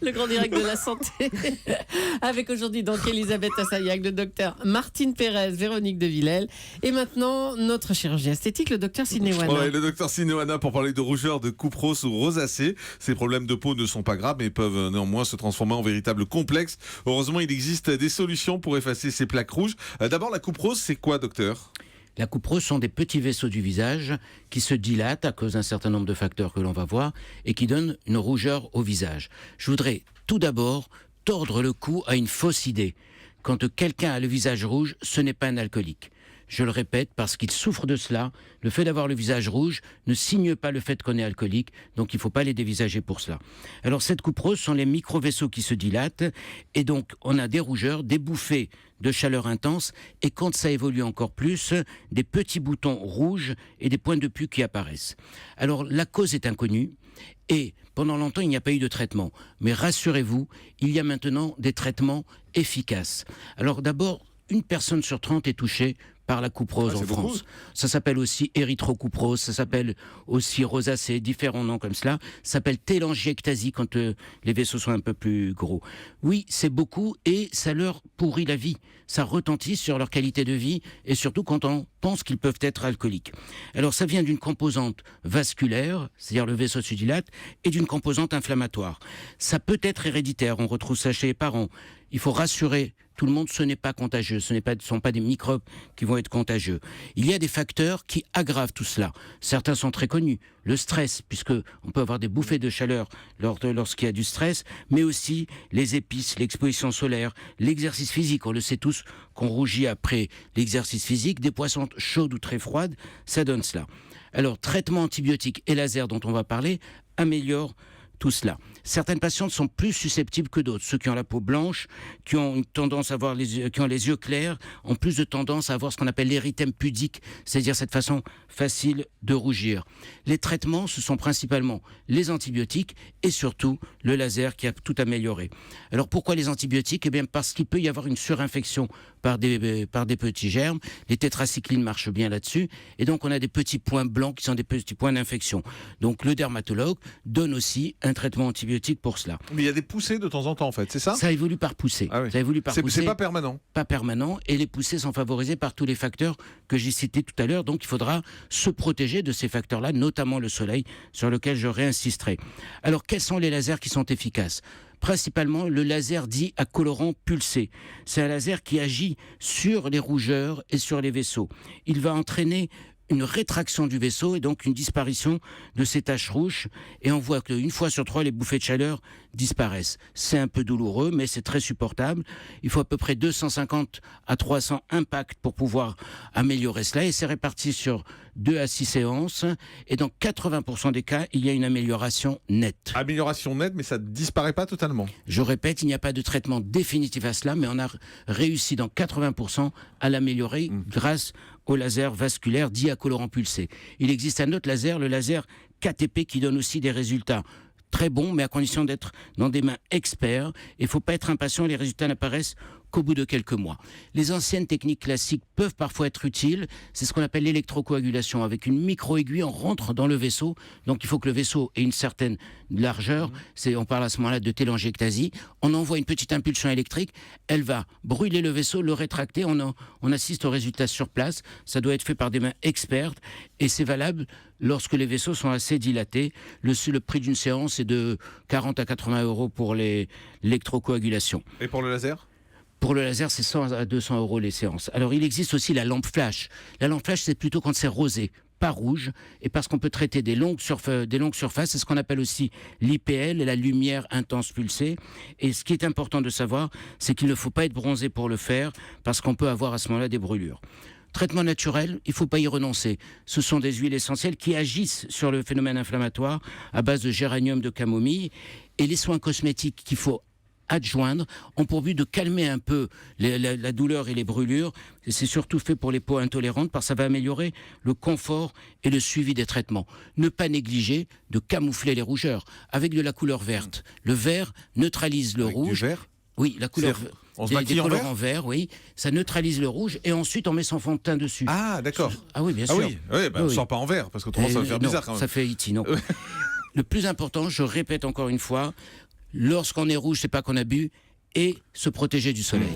Le grand direct de la santé. Avec aujourd'hui donc Elisabeth Assayag, le docteur Martine Pérez, Véronique de Villèle. Et maintenant, notre chirurgien esthétique, le docteur Sidney Wana. Ouais, le docteur Sidney Wana pour parler de rougeur, de coupe rose ou rosacée. Ces problèmes de peau ne sont pas graves, mais peuvent néanmoins se transformer en véritable complexe. Heureusement, il existe des solutions pour effacer ces plaques rouges. D'abord, la coupe rose, c'est quoi, docteur ? La coupe rose sont des petits vaisseaux du visage qui se dilatent à cause d'un certain nombre de facteurs que l'on va voir et qui donnent une rougeur au visage. Je voudrais tout d'abord tordre le cou à une fausse idée. Quand quelqu'un a le visage rouge, ce n'est pas un alcoolique. Je le répète parce qu'il souffre de cela. Le fait d'avoir le visage rouge ne signe pas le fait qu'on est alcoolique, donc il ne faut pas les dévisager pour cela. Alors cette coupe rose sont les micro-vaisseaux qui se dilatent et donc on a des rougeurs, des bouffées de chaleur intense et quand ça évolue encore plus, des petits boutons rouges et des points de pus qui apparaissent. Alors la cause est inconnue et pendant longtemps il n'y a pas eu de traitement. Mais rassurez-vous, il y a maintenant des traitements efficaces. Alors d'abord, une personne sur 30 est touchée par la coupe rose en France. Beaucoup. Ça s'appelle aussi érythrocoup rose, ça s'appelle aussi rosacée, différents noms comme cela. Ça s'appelle télangiectasie quand les vaisseaux sont un peu plus gros. Oui, c'est beaucoup et ça leur pourrit la vie. Ça retentit sur leur qualité de vie et surtout quand on pense qu'ils peuvent être alcooliques. Alors ça vient d'une composante vasculaire, c'est-à-dire le vaisseau se dilate, et d'une composante inflammatoire. Ça peut être héréditaire, on retrouve ça chez les parents. Il faut rassurer tout le monde, ce n'est pas contagieux, ce ne sont pas des microbes qui vont être contagieux. Il y a des facteurs qui aggravent tout cela. Certains sont très connus. Le stress, puisque on peut avoir des bouffées de chaleur lorsqu'il y a du stress, mais aussi les épices, l'exposition solaire, l'exercice physique. On le sait tous qu'on rougit après l'exercice physique. Des poissons chaudes ou très froides, ça donne cela. Alors, traitement antibiotique et laser dont on va parler améliorent tout cela. Certaines patientes sont plus susceptibles que d'autres. Ceux qui ont la peau blanche, qui ont une tendance à avoir qui ont les yeux clairs, ont plus de tendance à avoir ce qu'on appelle l'érythème pudique, c'est-à-dire cette façon facile de rougir. Les traitements, ce sont principalement les antibiotiques et surtout le laser qui a tout amélioré. Alors pourquoi les antibiotiques ? Eh bien parce qu'il peut y avoir une surinfection par des petits germes. Les tétracyclines marchent bien là-dessus. Et donc on a des petits points blancs qui sont des petits points d'infection. Donc le dermatologue donne aussi un traitement antibiotique pour cela. Mais il y a des poussées de temps en temps en fait, c'est ça ? Ça évolue par poussée. Ah oui. Ça évolue par poussée. C'est pas permanent. Pas permanent et les poussées sont favorisées par tous les facteurs que j'ai cités tout à l'heure. Donc il faudra se protéger de ces facteurs-là, notamment le soleil, sur lequel je réinsisterai. Alors quels sont les lasers qui sont efficaces ? Principalement le laser dit à colorant pulsé. C'est un laser qui agit sur les rougeurs et sur les vaisseaux. Il va entraîner une rétraction du vaisseau et donc une disparition de ces taches rouges et on voit qu'une fois sur 3 les bouffées de chaleur disparaissent. C'est un peu douloureux mais c'est très supportable. Il faut à peu près 250 à 300 impacts pour pouvoir améliorer cela et c'est réparti sur 2 à 6 séances et dans 80% des cas il y a une amélioration nette. Amélioration nette mais ça ne disparaît pas totalement. Je répète, il n'y a pas de traitement définitif à cela mais on a réussi dans 80% à l'améliorer grâce au laser vasculaire dit à colorant pulsé. Il existe un autre laser, le laser KTP, qui donne aussi des résultats très bons, mais à condition d'être dans des mains experts. Il ne faut pas être impatient, les résultats n'apparaissent qu'au bout de quelques mois. Les anciennes techniques classiques peuvent parfois être utiles. C'est ce qu'on appelle l'électrocoagulation. Avec une micro-aiguille, on rentre dans le vaisseau. Donc il faut que le vaisseau ait une certaine largeur. On parle à ce moment-là de télangiectasie. On envoie une petite impulsion électrique. Elle va brûler le vaisseau, le rétracter. On assiste au résultat sur place. Ça doit être fait par des mains expertes. Et c'est valable lorsque les vaisseaux sont assez dilatés. Le prix d'une séance est de 40 à 80 € pour l'électrocoagulation. Et pour le laser ? Pour le laser, c'est 100 à 200 € les séances. Alors, il existe aussi la lampe flash. La lampe flash, c'est plutôt quand c'est rosé, pas rouge, et parce qu'on peut traiter des longues surfaces, c'est ce qu'on appelle aussi l'IPL, la lumière intense pulsée. Et ce qui est important de savoir, c'est qu'il ne faut pas être bronzé pour le faire, parce qu'on peut avoir à ce moment-là des brûlures. Traitement naturel, il ne faut pas y renoncer. Ce sont des huiles essentielles qui agissent sur le phénomène inflammatoire à base de géranium, de camomille, et les soins cosmétiques qu'il faut adjoindre ont pour but de calmer un peu la douleur et les brûlures. Et c'est surtout fait pour les peaux intolérantes parce que ça va améliorer le confort et le suivi des traitements. Ne pas négliger de camoufler les rougeurs avec de la couleur verte. Le vert neutralise le rouge. Du vert ? Oui, la couleur on se maquille en vert ? en vert, oui. Ça neutralise le rouge et ensuite on met son fond de teint dessus. Ah, d'accord. Ah oui, bien sûr. Ah oui, on ne sort pas en vert parce qu'autrement ça va faire bizarre quand même. Ça fait iti, non. Le plus important, je répète encore une fois, Lorsqu'on est rouge, c'est pas qu'on a bu, et se protéger du soleil.